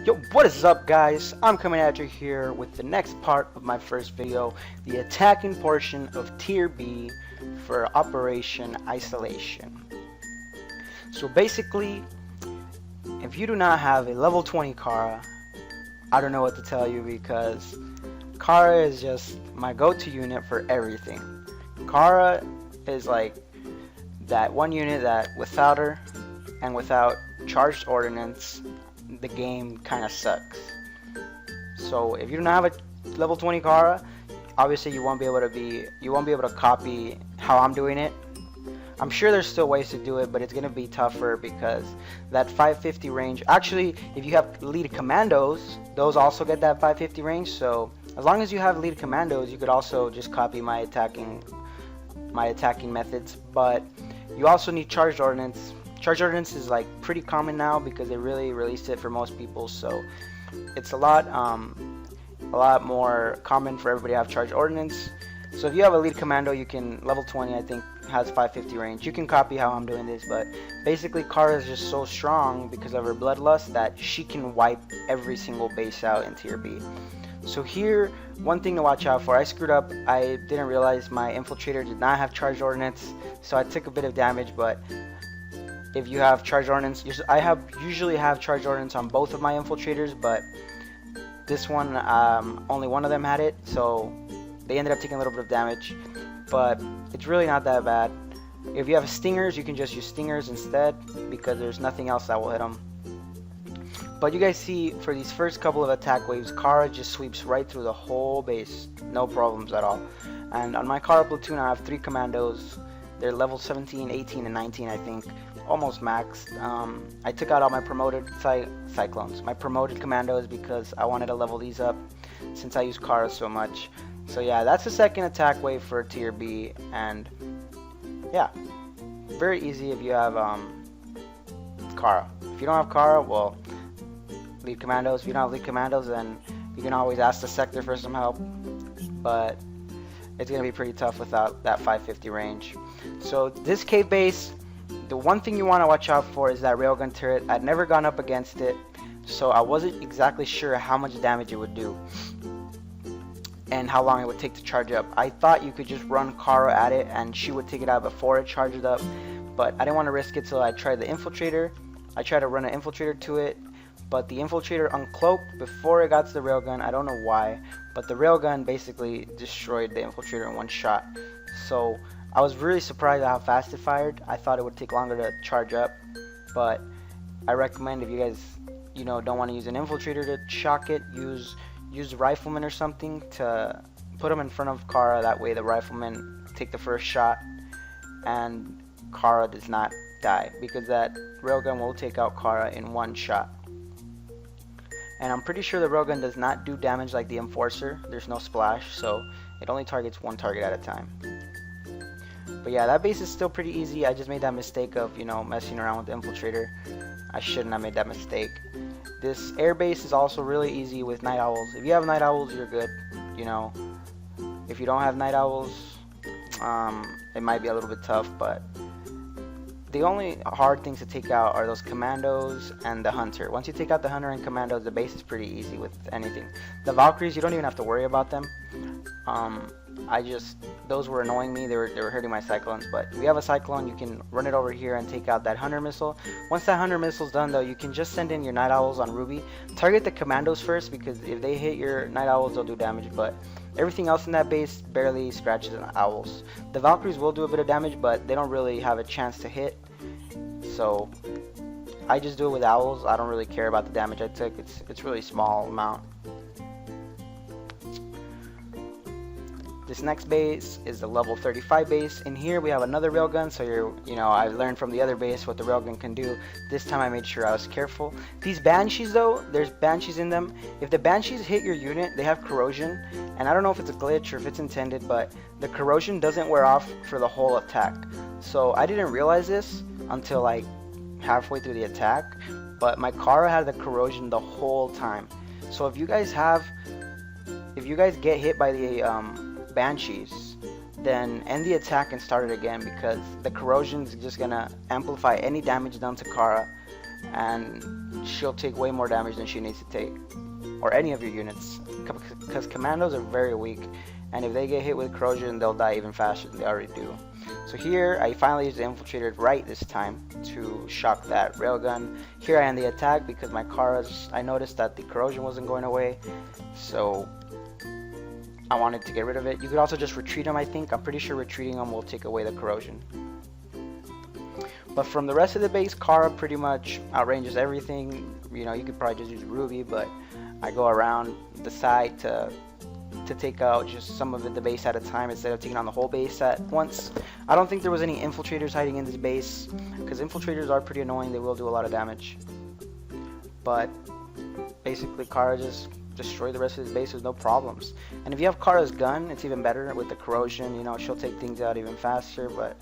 Yo, what is up guys? I'm coming at you here with the next part of my first video, the attacking portion of Tier B for Operation Isolation. So basically, if you do not have a level 20 Kara, I don't know what to tell you because Kara is just my go-to unit for everything. Kara is like that one unit that without her and without charged ordnance, the game kind of sucks. So if you don't have a level 20 Kara, obviously you won't be able to copy how I'm doing it. I'm sure there's still ways to do it, but it's gonna be tougher because that 550 range. Actually, if you have lead commandos, those also get that 550 range. So as long as you have lead commandos, you could also just copy my attacking methods. But you also need charged ordnance. Charged ordnance is like pretty common now because they really released it for most people, so it's a lot more common for everybody to have charged ordnance. So if you have a lead commando, you can level 20, I think, has 550 range. You can copy how I'm doing this, but basically Kara is just so strong because of her bloodlust that she can wipe every single base out in Tier B. So here, one thing to watch out for. I screwed up. I didn't realize my infiltrator did not have charged ordnance, so I took a bit of damage, but if you have charged ordnance, I usually have charged ordnance on both of my infiltrators, but this one, only one of them had it, so they ended up taking a little bit of damage, but it's really not that bad. If you have stingers, you can just use stingers instead because there's nothing else that will hit them. But you guys see, for these first couple of attack waves, Kara just sweeps right through the whole base, no problems at all. And on my Kara platoon, I have 3 commandos. They're level 17, 18, and 19, I think. Almost maxed. I took out all my promoted cyclones, my promoted commandos, because I wanted to level these up since I use Kara so much. So yeah, that's the second attack wave for Tier B, and yeah, very easy if you have Kara. If you don't have Kara, well, lead commandos. If you don't have lead commandos, then you can always ask the sector for some help, but it's gonna be pretty tough without that 550 range. So this cave base, the one thing you want to watch out for is that railgun turret. I'd never gone up against it, so I wasn't exactly sure how much damage it would do and how long it would take to charge up. I thought you could just run Kara at it and she would take it out before it charged up, but I didn't want to risk it, so I tried the infiltrator. I tried to run an infiltrator to it, but the infiltrator uncloaked before it got to the railgun. I don't know why, but the railgun basically destroyed the infiltrator in one shot. So I was really surprised at how fast it fired. I thought it would take longer to charge up, but I recommend, if you guys, don't want to use an infiltrator to shock it, use the rifleman or something to put them in front of Kara. That way the rifleman take the first shot and Kara does not die, because that railgun will take out Kara in one shot. And I'm pretty sure the railgun does not do damage like the enforcer. There's no splash, so it only targets one target at a time. But yeah, that base is still pretty easy. I just made that mistake of, messing around with the infiltrator. I shouldn't have made that mistake. This air base is also really easy with night owls. If you have night owls, you're good. If you don't have night owls, it might be a little bit tough, but the only hard things to take out are those commandos and the hunter. Once you take out the hunter and commandos, the base is pretty easy with anything. The Valkyries, you don't even have to worry about them. Those were annoying me. They were hurting my cyclones. But if you have a cyclone, you can run it over here and take out that hunter missile. Once that hunter missile's done, though, you can just send in your night owls on Ruby. Target the commandos first, because if they hit your night owls, they'll do damage. But everything else in that base barely scratches the owls. The Valkyries will do a bit of damage, but they don't really have a chance to hit. So I just do it with owls. I don't really care about the damage I took. It's really small amount. This next base is the level 35 base. In here we have another railgun, so I learned from the other base what the railgun can do. This time I made sure I was careful. These banshees, though, there's banshees in them. If the banshees hit your unit, they have corrosion, and I don't know if it's a glitch or if it's intended, but the corrosion doesn't wear off for the whole attack. So I didn't realize this until like halfway through the attack, but my Kara had the corrosion the whole time. So if you guys get hit by the banshees, then end the attack and start it again, because the corrosion is just gonna amplify any damage done to Kara, and she'll take way more damage than she needs to take, or any of your units, because commandos are very weak, and if they get hit with corrosion, they'll die even faster than they already do. So here, I finally used the infiltrator right this time to shock that railgun. Here I end the attack because my Kara's, I noticed that the corrosion wasn't going away, so I wanted to get rid of it. You could also just retreat them, I think. I'm pretty sure retreating them will take away the corrosion. But from the rest of the base, Kara pretty much outranges everything. You know, you could probably just use Ruby, but I go around the side to take out just some of the base at a time instead of taking on the whole base at once. I don't think there was any infiltrators hiding in this base, because infiltrators are pretty annoying. They will do a lot of damage. But basically, Kara just destroyed the rest of his base with no problems. And if you have Kara's gun, it's even better with the corrosion. You know, she'll take things out even faster, but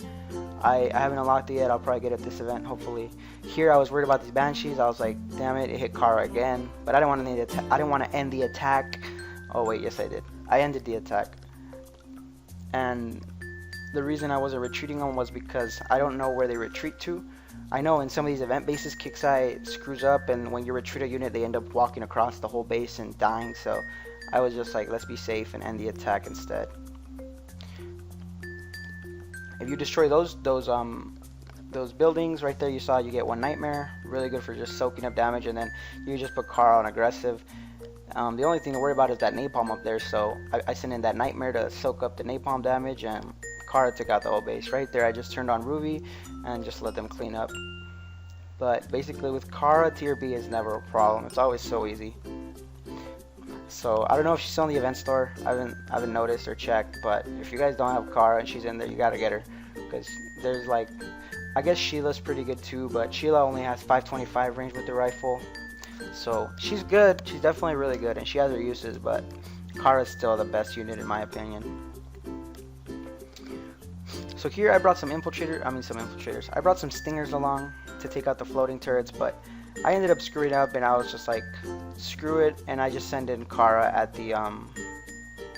I haven't unlocked it yet. I'll probably get it at this event, hopefully. Here, I was worried about these Banshees. I was like, damn it, it hit Kara again. But I didn't want to end the attack. Oh wait, yes I did. I ended the attack. And the reason I wasn't retreating them was because I don't know where they retreat to. I know in some of these event bases, Kixeye screws up, and when you retreat a unit, they end up walking across the whole base and dying. So I was just like, let's be safe and end the attack instead. If you destroy those buildings right there, you saw, you get one Nightmare. Really good for just soaking up damage, and then you just put Kara on aggressive. The only thing to worry about is that napalm up there, so I sent in that Nightmare to soak up the napalm damage, and Kara took out the whole base. Right there, I just turned on Ruby and just let them clean up. But basically with Kara, tier B is never a problem. It's always so easy. So I don't know if she's still in the event store. I haven't noticed or checked, but if you guys don't have Kara and she's in there, you gotta get her, because there's like, I guess Sheila's pretty good too, but Sheila only has 525 range with the rifle. So she's good, she's definitely really good, and she has her uses, but Kara's still the best unit in my opinion. So here I brought some infiltrators. I brought some stingers along to take out the floating turrets, but I ended up screwing up, and I was just like, screw it, and I just sent in Kara at the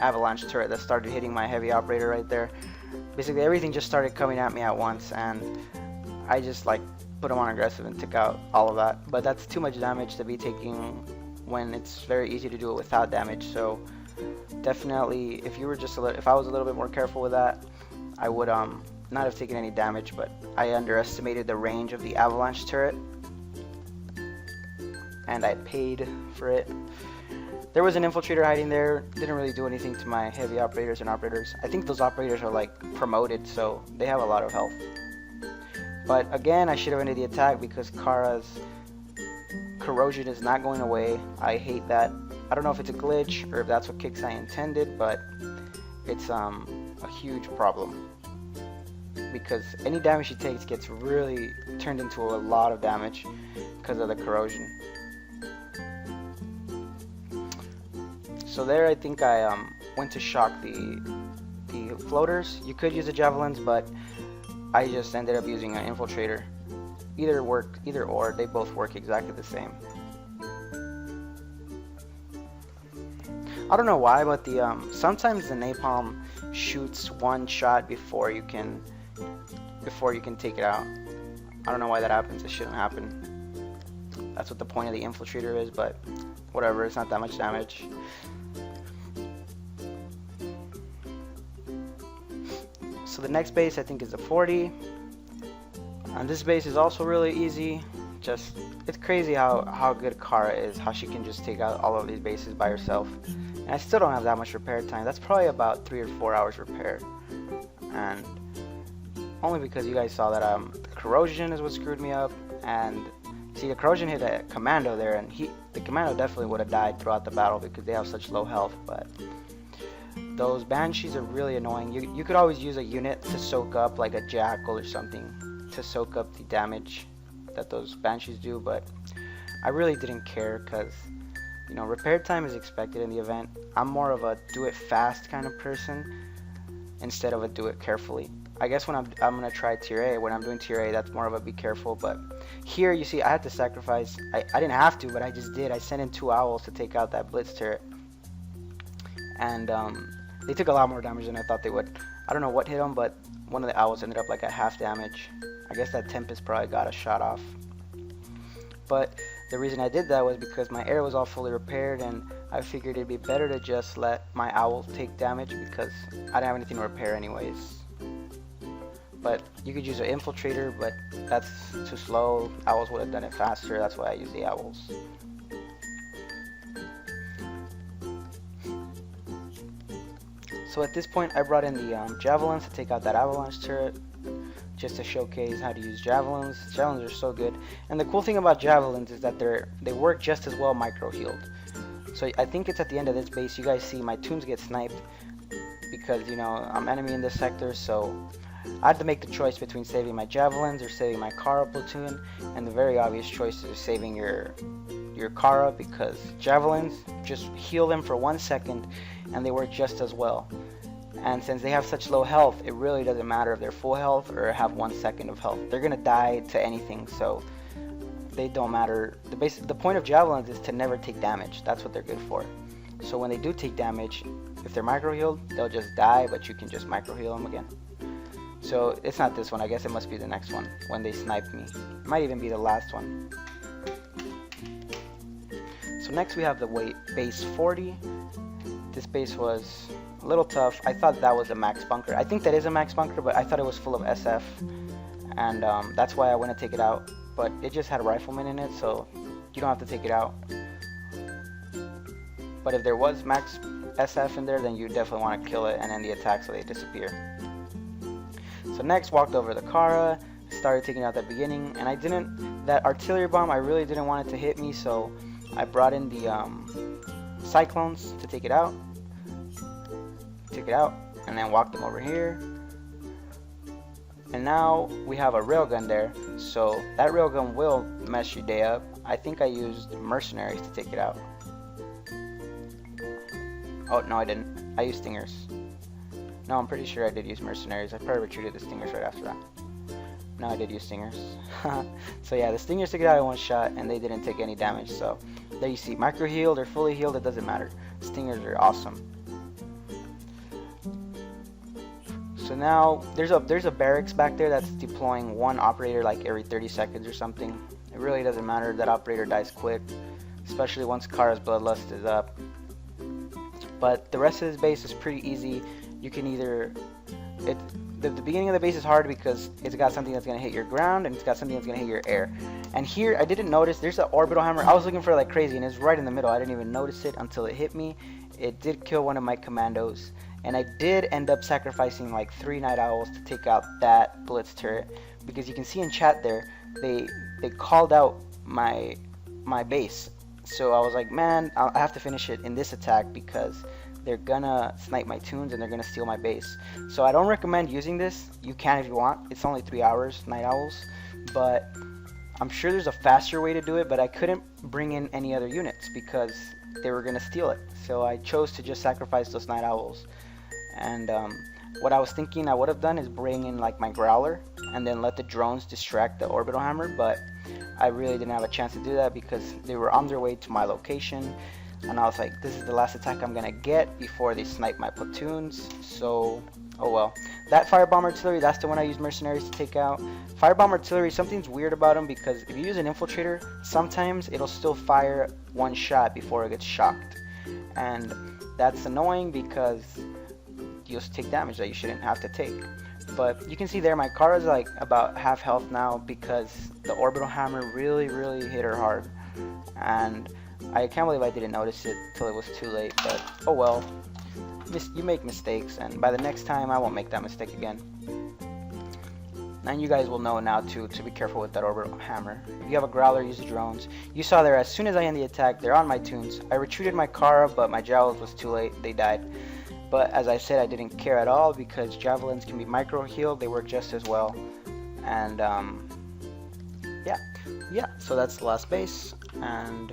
avalanche turret that started hitting my heavy operator right there. Basically everything just started coming at me at once, and I just like put him on aggressive and took out all of that. But that's too much damage to be taking when it's very easy to do it without damage. So definitely, if you were just if I was a little bit more careful with that, I would not have taken any damage. But I underestimated the range of the avalanche turret, and I paid for it. There was an infiltrator hiding there. Didn't really do anything to my heavy operators and operators. I think those operators are like promoted, so they have a lot of health. But again, I should have ended the attack because Kara's corrosion is not going away. I hate that. I don't know if it's a glitch or if that's what Kixeye intended, but it's a huge problem, because any damage she takes gets really turned into a lot of damage because of the corrosion. So there, I think I went to shock the floaters. You could use the javelins, but I just ended up using an infiltrator. Either or, they both work exactly the same. I don't know why, but the sometimes the napalm shoots one shot before you can take it out. I don't know why that happens. It shouldn't happen. That's what the point of the infiltrator is, but whatever, it's not that much damage. So the next base I think is a 40. And this base is also really easy. Just, it's crazy how good Kara is, how she can just take out all of these bases by herself. And I still don't have that much repair time. That's probably about 3 or 4 hours repair. And only because you guys saw that the corrosion is what screwed me up. And see, the corrosion hit a commando there, and the commando definitely would have died throughout the battle because they have such low health. But those Banshees are really annoying. You could always use a unit to soak up, like a Jackal or something, to soak up the damage that those Banshees do, but I really didn't care because, you know, repair time is expected in the event. I'm more of a do it fast kind of person instead of a do it carefully. I guess when I'm gonna try tier A, when I'm doing tier A, that's more of a be careful. But here, you see, I had to sacrifice. I didn't have to, but I just did. I sent in 2 owls to take out that blitz turret, and they took a lot more damage than I thought they would. I don't know what hit them, but one of the owls ended up like at half damage. I guess that Tempest probably got a shot off. But The reason I did that was because my air was all fully repaired, and I figured it'd be better to just let my owl take damage because I didn't have anything to repair anyways. But you could use an infiltrator, but that's too slow. Owls would have done it faster. That's why I use the owls. So at this point, I brought in the javelins to take out that avalanche turret, just to showcase how to use javelins. Javelins are so good, and the cool thing about javelins is that they work just as well micro healed. So I think it's at the end of this base. You guys see my toons get sniped because, you know, I'm enemy in this sector, so I had to make the choice between saving my javelins or saving my Kara platoon, and the very obvious choice is saving your Kara, because javelins just heal them for 1 second and they work just as well. And since they have such low health, it really doesn't matter if they're full health or have 1 second of health. They're gonna die to anything, so they don't matter. The point of javelins is to never take damage. That's what they're good for. So when they do take damage, if they're micro healed, they'll just die, but you can just micro heal them again. So it's not this one, I guess it must be the next one when they sniped me. It might even be the last one. So next we have the base 40. This base was a little tough. I thought that was a max bunker. I think that is a max bunker, but I thought it was full of SF, and that's why I went to take it out. But it just had a rifleman in it, so you don't have to take it out. But if there was max SF in there, then you definitely want to kill it and end the attack so they disappear. So next, walked over the Kara, started taking out that beginning, and that artillery bomb, I really didn't want it to hit me, so I brought in the cyclones to take it out. Took it out, and then walked them over here. And now we have a railgun there, so that railgun will mess your day up. I think I used mercenaries to take it out. Oh, no, I didn't. I used stingers. No, I'm pretty sure I did use mercenaries. I probably retreated the stingers right after that. No, I did use stingers. So yeah, the stingers took it out in 1 shot, and they didn't take any damage. So there you see, micro healed or fully healed, it doesn't matter. Stingers are awesome. So now there's a barracks back there that's deploying 1 operator like every 30 seconds or something. It really doesn't matter. That operator dies quick, especially once Kara's Bloodlust is up. But the rest of this base is pretty easy. You can either the beginning of the base is hard because it's got something that's gonna hit your ground and it's got something that's gonna hit your air. And here I didn't notice there's an orbital hammer. I was looking for it like crazy, and it's right in the middle. I didn't even notice it until it hit me. It did kill one of my commandos, and I did end up sacrificing like 3 night owls to take out that blitz turret, because you can see in chat there they called out my base. So I was like, man, I have to finish it in this attack because they're gonna snipe my toons and they're gonna steal my base. So I don't recommend using this. You can if you want. It's only 3 hours, night owls, but I'm sure there's a faster way to do it, but I couldn't bring in any other units because they were gonna steal it. So I chose to just sacrifice those night owls. And what I was thinking I would have done is bring in like my growler and then let the drones distract the orbital hammer, but I really didn't have a chance to do that because they were on their way to my location. And I was like, this is the last attack I'm gonna get before they snipe my platoons. So, oh well. That firebomb artillery, that's the one I used mercenaries to take out. Firebomb artillery, something's weird about them because if you use an infiltrator, sometimes it'll still fire 1 shot before it gets shocked. And that's annoying because you'll take damage that you shouldn't have to take. But you can see there my Kara's like about half health now because the orbital hammer really hit her hard. And I can't believe I didn't notice it till it was too late, but oh well. You make mistakes, and by the next time I won't make that mistake again. And you guys will know now to be careful with that orbital hammer. If you have a growler, use the drones. You saw there, as soon as I end the attack, they're on my toons. I retreated my Kara, but my javelins was too late. They died. But as I said, I didn't care at all because javelins can be micro healed. They work just as well. And yeah. So that's the last base. And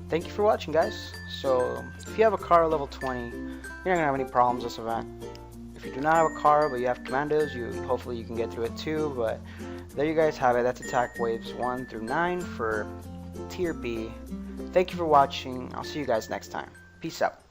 thank you for watching, guys. So if you have a Kara level 20, you're not gonna have any problems this event. If you do not have a Kara but you have commandos, hopefully you can get through it too. But there you guys have it. That's attack waves 1 through 9 for tier B. Thank you for watching. I'll see you guys next time. Peace out.